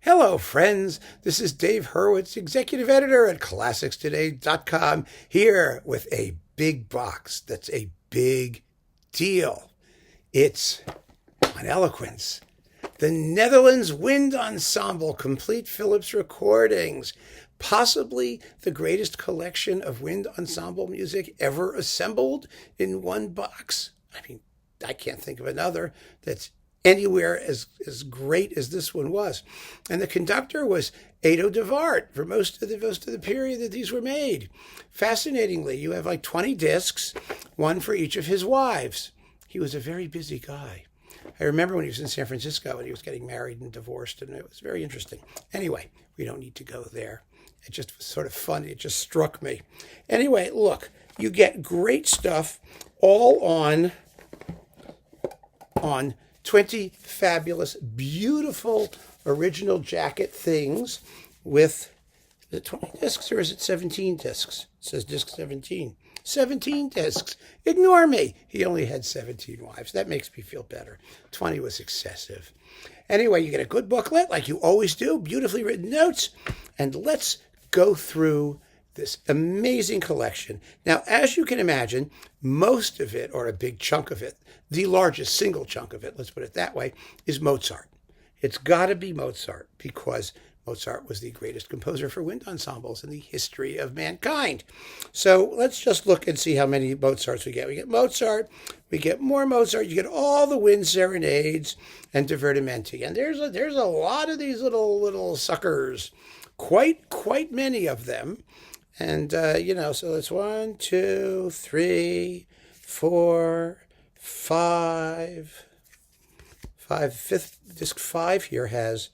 Hello, friends. This is Dave Hurwitz, executive editor at ClassicsToday.com, here with a big box that's a big deal. It's on Eloquence, the Netherlands Wind Ensemble, complete Philips recordings, possibly the greatest collection of wind ensemble music ever assembled in one box. I can't think of another that's anywhere as great as this one was. And the conductor was Edo de Waart for most of the period that these were made. Fascinatingly, you have like 20 discs, one for each of his wives. He was a very busy guy. I remember when he was in San Francisco and he was getting married and divorced, and it was very interesting. Anyway, we don't need to go there. It just was sort of funny. It just struck me. Anyway, look, you get great stuff all on 20 fabulous, beautiful original jacket things with the 20 discs, or is it 17 discs? It says disc 17. 17 discs. Ignore me. He only had 17 wives. That makes me feel better. 20 was excessive. Anyway, you get a good booklet, like you always do, beautifully written notes, and let's go through this amazing collection. Now, as you can imagine, most of it, or a big chunk of it, the largest single chunk of it, let's put it that way, is Mozart. It's got to be Mozart, because Mozart was the greatest composer for wind ensembles in the history of mankind. So let's just look and see how many Mozarts we get. We get Mozart, we get more Mozart, you get all the wind serenades and divertimenti. And there's a lot of these little suckers, quite many of them. And, so it's 1, 2, 3, 4, 5. Disc 5 here has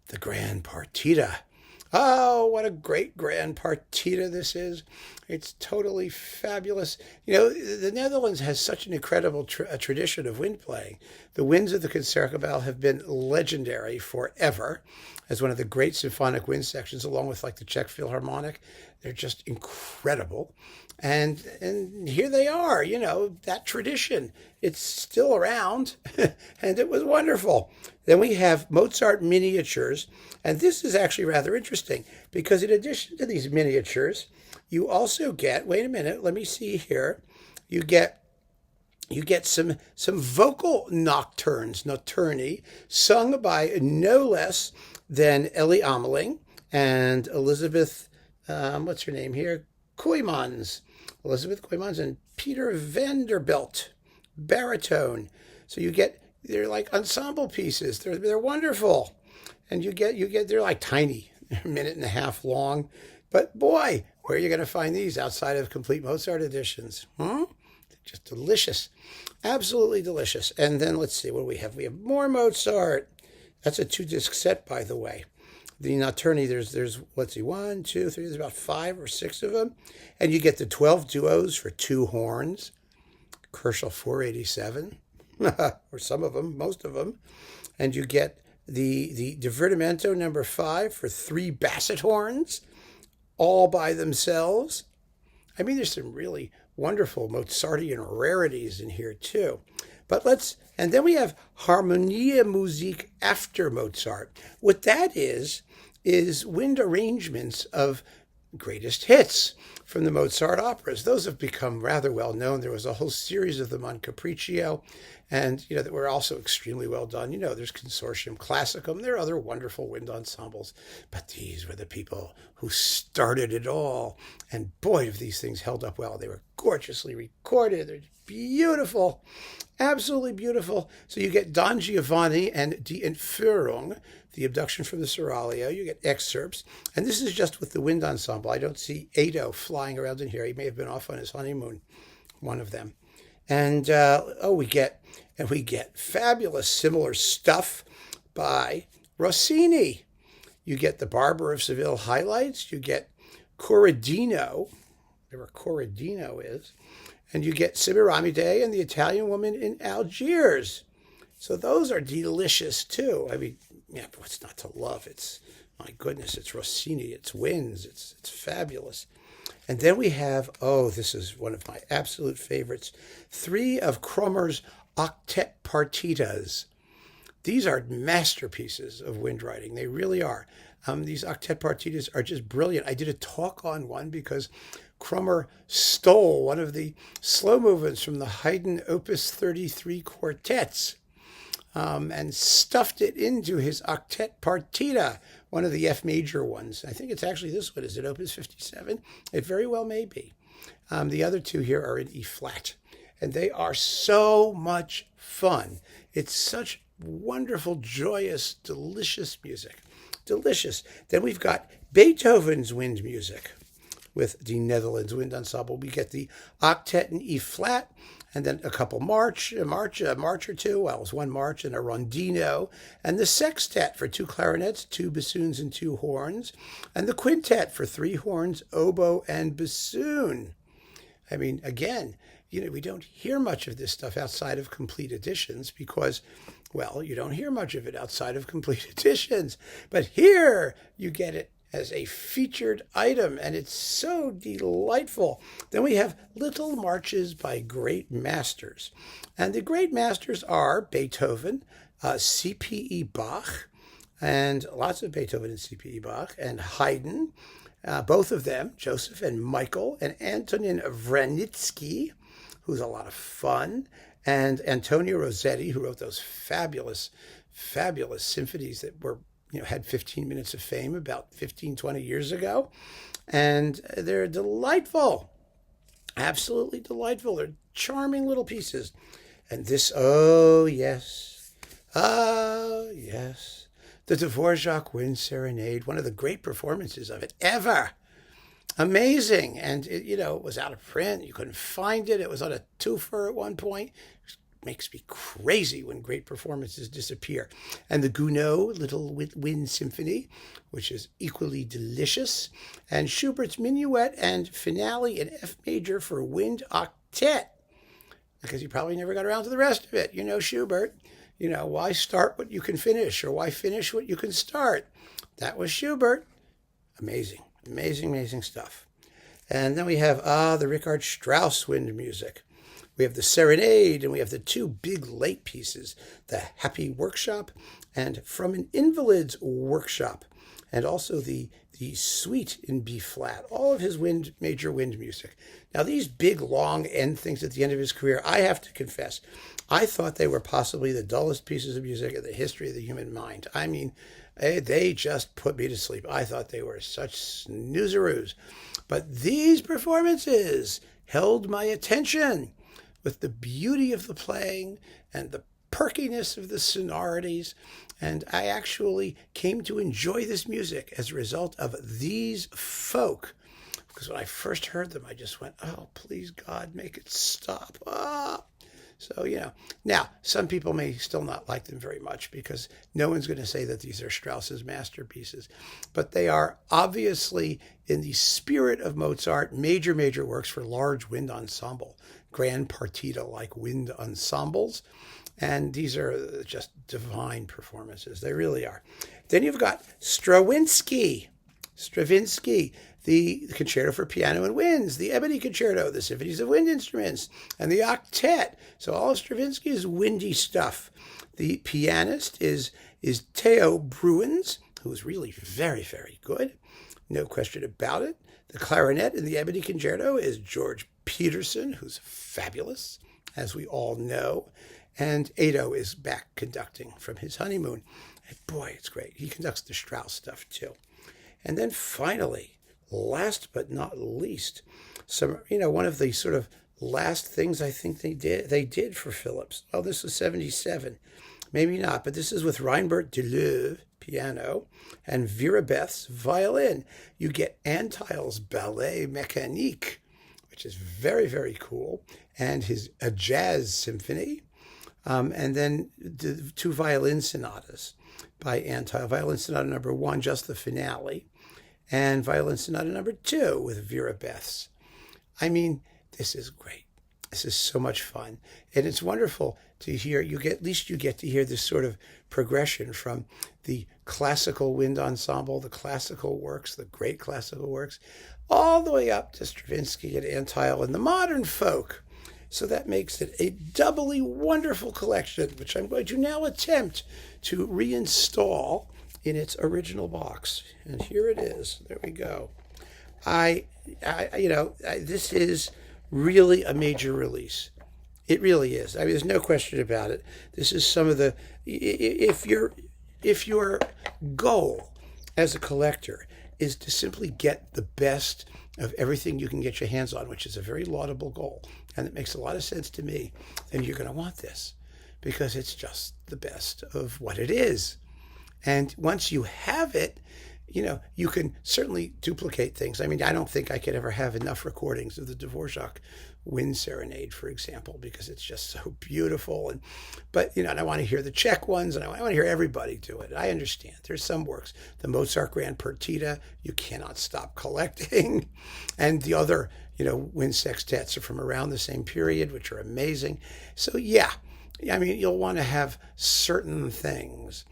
the Grand Partita. Oh, what a great Grand Partita this is. It's totally fabulous. The Netherlands has such an incredible tradition of wind playing. The winds of the Concertgebouw have been legendary forever as one of the great symphonic wind sections, along with like the Czech Philharmonic. They're just incredible. And here they are, that tradition. It's still around, and it was wonderful. Then we have Mozart Miniatures, and this is actually rather interesting, because in addition to these miniatures, you also get, wait a minute, let me see here, you get some vocal nocturni, sung by no less than Ellie Ameling and Elizabeth, what's her name here? Elizabeth Koymans and Peter Vanderbilt, baritone. So they're like ensemble pieces. They're wonderful. And you get they're like tiny, a minute and a half long. But boy, where are you going to find these outside of complete Mozart editions? Just delicious. Absolutely delicious. And then let's see, what do we have? We have more Mozart. That's a 2-disc set, by the way. The Nocturni, there's let's see, 1, 2, 3, there's about 5 or 6 of them. And you get the 12 duos for 2 horns, Kershaw 487, or some of them, most of them. And you get the Divertimento number 5 for 3 basset horns, all by themselves. There's some really wonderful Mozartian rarities in here too. And then we have Harmonia Musik after Mozart. What that is wind arrangements of greatest hits from the Mozart operas. Those have become rather well known. There was a whole series of them on Capriccio, and that were also extremely well done. There's Consortium Classicum. There are other wonderful wind ensembles, but these were the people who started it all. And boy, have these things held up well. They were gorgeously recorded. They're beautiful, absolutely beautiful. So you get Don Giovanni and Die Entführung, the abduction from the Seraglio. You get excerpts, and this is just with the wind ensemble. I don't see Edo flying around in here. He may have been off on his honeymoon, one of them. And we get fabulous similar stuff by Rossini. You get the Barber of Seville highlights. You get Corradino, whatever Corradino is. And you get Semiramide and the Italian Woman in Algiers. So those are delicious too. What's not to love? My goodness, it's Rossini, it's winds, it's fabulous. And then we have, this is one of my absolute favorites, 3 of Krommer's Octet Partitas. these are masterpieces of wind writing. They really are. These octet partitas are just brilliant. I did a talk on one because Krummer stole one of the slow movements from the Haydn Opus 33 quartets and stuffed it into his octet partita, one of the F major ones. I think it's actually this one. Is it Opus 57? It very well may be. The other two here are in E flat, and they are so much fun. It's such wonderful, joyous, delicious music. Delicious. Then we've got Beethoven's wind music with the Netherlands Wind Ensemble. We get the octet in E flat, and then a couple march or two. Well, it was one march and a rondino, and the sextet for 2 clarinets, 2 bassoons, and 2 horns, and the quintet for 3 horns, oboe, and bassoon. I mean, again, we don't hear much of this stuff outside of complete editions because, well, you don't hear much of it outside of complete editions. But here you get it as a featured item, and it's so delightful. Then we have little marches by great masters. And the great masters are Beethoven, C.P.E. Bach, and lots of Beethoven and C.P.E. Bach, and Haydn, both of them, Joseph and Michael, and Antonin Vranitzky, who's a lot of fun, and Antonio Rossetti, who wrote those fabulous, fabulous symphonies that were, had 15 minutes of fame about 15, 20 years ago. And they're delightful, absolutely delightful. They're charming little pieces. And this, oh, yes, the Dvorak Wind Serenade, one of the great performances of it ever. Amazing. And it was out of print. You couldn't find it. It was on a twofer at one point. It makes me crazy when great performances disappear. And the Gounod Little Wind Symphony, which is equally delicious. And Schubert's Minuet and Finale in F major for wind octet. Because you probably never got around to the rest of it. Schubert. Why start what you can finish, or why finish what you can start? That was Schubert. Amazing. Amazing, amazing stuff. And then we have the Richard Strauss wind music. We have the Serenade, and we have the 2 big late pieces, the Happy Workshop and From an Invalid's Workshop, and also the Suite in B flat, all of his major wind music. Now, these big, long end things at the end of his career, I have to confess, I thought they were possibly the dullest pieces of music in the history of the human mind. I mean, they just put me to sleep. I thought they were such snoozeroos. But these performances held my attention with the beauty of the playing and the perkiness of the sonorities. And I actually came to enjoy this music as a result of these folk. Because when I first heard them, I just went, oh, please, God, make it stop. So, now some people may still not like them very much because no one's going to say that these are Strauss's masterpieces, but they are obviously in the spirit of Mozart, major, major works for large wind ensemble, grand partita-like wind ensembles. And these are just divine performances. They really are. Then you've got Stravinsky, the Concerto for Piano and Winds, the Ebony Concerto, the Symphonies of Wind Instruments, and the Octet. So all of Stravinsky is windy stuff. The pianist is Theo Bruins, who is really very, very good. No question about it. The clarinet in the Ebony Concerto is George Peterson, who's fabulous, as we all know. And Ado is back conducting from his honeymoon. And boy, it's great. He conducts the Strauss stuff too. And then finally, last but not least, one of the sort of last things I think they did for Phillips. Oh, this was 77. Maybe not, but this is with Reinbert Deleuve, piano, and Vera Beth's violin. You get Antheil's Ballet Mécanique, which is very, very cool, and a jazz symphony, and then the 2 violin sonatas by Antheil. Violin Sonata number 1, just the finale, and Violin Sonata number 2 with Vera Beth's. I mean, this is great. This is so much fun. And it's wonderful to hear, at least you get to hear this sort of progression from the classical wind ensemble, the classical works, the great classical works, all the way up to Stravinsky and Antheil and the modern folk. So that makes it a doubly wonderful collection, which I'm going to now attempt to reinstall in its original box. And here it is. There we go. This is really a major release. It really is. I mean, there's no question about it. This is some of the, if your goal as a collector is to simply get the best of everything you can get your hands on, which is a very laudable goal, and it makes a lot of sense to me, then you're going to want this because it's just the best of what it is. And once you have it, you can certainly duplicate things. I mean, I don't think I could ever have enough recordings of the Dvorak Wind Serenade, for example, because it's just so beautiful. But I want to hear the Czech ones, and I want to hear everybody do it. I understand. There's some works. The Mozart Grand Partita, you cannot stop collecting. And the other, wind sextets are from around the same period, which are amazing. So, yeah, I mean, you'll want to have certain things.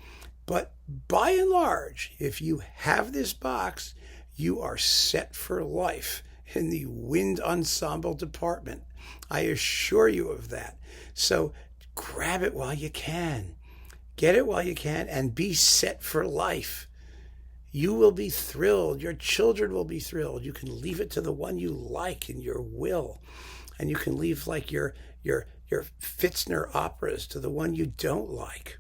But by and large, if you have this box, you are set for life in the wind ensemble department. I assure you of that. So grab it while you can. Get it while you can and be set for life. You will be thrilled. Your children will be thrilled. You can leave it to the one you like in your will. And you can leave like your Fitzner operas to the one you don't like.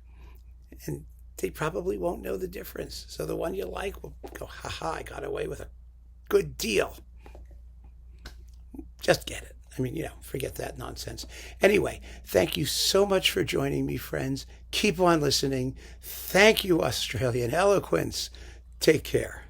And they probably won't know the difference. So the one you like will go, ha, I got away with a good deal. Just get it. I mean, forget that nonsense. Anyway, thank you so much for joining me, friends. Keep on listening. Thank you, Australian Eloquence. Take care.